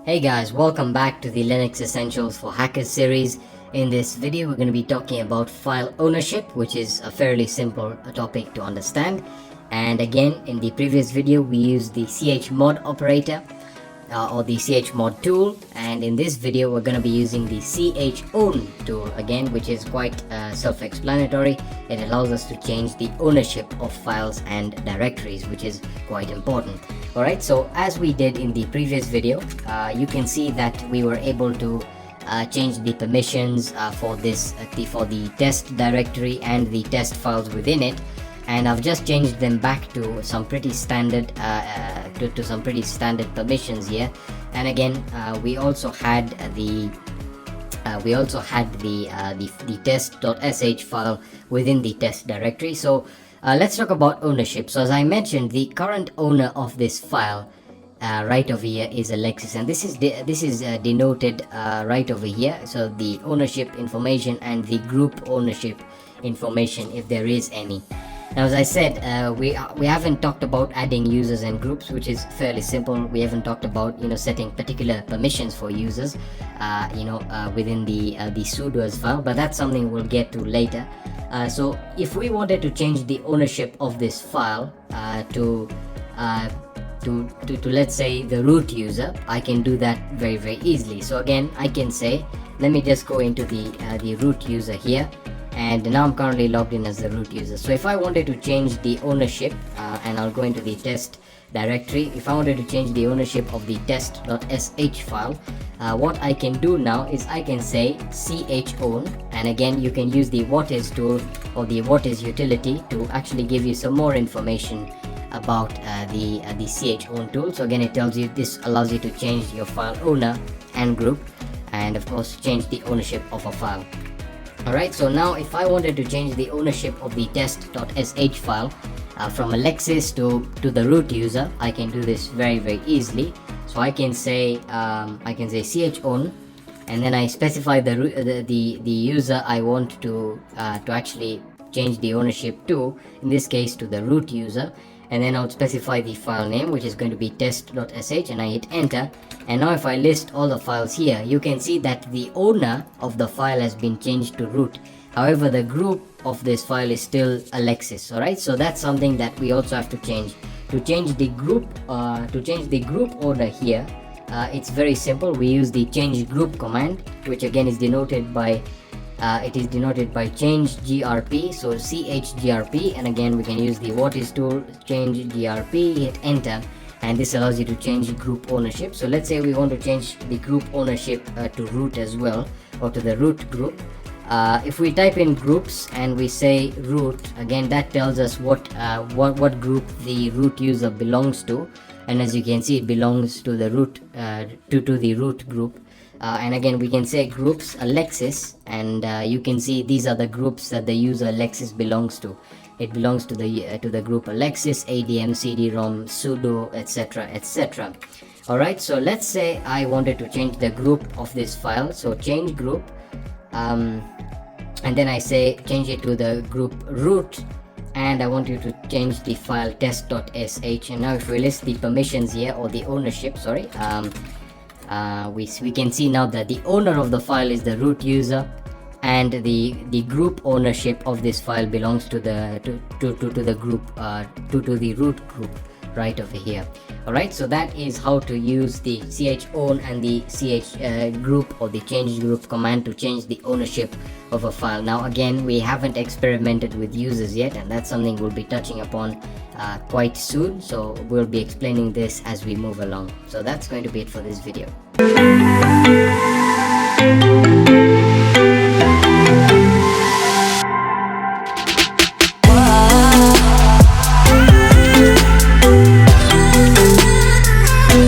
Hey guys, welcome back to the Linux Essentials for Hackers series. In this video, we're going to be talking about file ownership, which is a fairly simple topic to understand. And again, in the previous video, we used the chmod operator or the chmod tool. And in this video, we're going to be using the chown tool again, which is quite self-explanatory. It allows us to change the ownership of files and directories, which is quite important. Alright, so as we did in the previous video, you can see that we were able to change the permissions for the test directory and the test files within it, and I've just changed them back to some pretty standard permissions here. And again, we also had the test.sh file within the test directory. So let's talk about ownership. So as I mentioned, the current owner of this file right over here is Alexis, and this is denoted right over here. So the ownership information and the group ownership information, if there is any. Now, as I said, we haven't talked about adding users and groups, which is fairly simple. We haven't talked about setting particular permissions for users within the sudo as file, but that's something we'll get to later. So if we wanted to change the ownership of this file to let's say the root user, I can do that very easily. So again, I can say, let me just go into the root user here, and now I'm currently logged in as the root user. So if I wanted to change the ownership, and I'll go into the test directory, if I wanted to change the ownership of the test.sh file, what I can do now is I can say chown, and again you can use the whatis tool or the whatis utility to actually give you some more information about the chown tool. So again, it tells you, this allows you to change your file owner and group, and of course change the ownership of a file. Alright, so now if I wanted to change the ownership of the test.sh file from Alexis to the root user, I can do this very easily. So I can say chown, and then I specify the user I want to actually change the ownership to, in this case to the root user, and then I'll specify the file name, which is going to be test.sh, and I hit enter. And now if I list all the files here, you can see that the owner of the file has been changed to root. However, the group of this file is still Alexis. Alright, so that's something that we also have to change. To change the group owner here, it's very simple. We use the change group command, which again is denoted by change grp. So chgrp, and again we can use the whatis tool, change grp, hit enter, and this allows you to change group ownership. So let's say we want to change the group ownership to root as well, or to the root group. If we type in groups and we say root, again that tells us what group the root user belongs to, and as you can see, it belongs to the root to the root group. And again we can say groups Alexis, and you can see these are the groups that the user Alexis belongs to. It belongs to the group Alexis, ADM, CD-ROM, sudo, etc. Alright, so let's say I wanted to change the group of this file. So change group, and then I say change it to the group root, and I want you to change the file test.sh. And now if we list the permissions here, or the ownership, sorry, we can see now that the owner of the file is the root user, and the group ownership of this file belongs to the root group right over here. Alright, so that is how to use the chown and the group or the change group command to change the ownership of a file. Now again, we haven't experimented with users yet, and that's something we'll be touching upon quite soon, so we'll be explaining this as we move along. So that's going to be it for this video.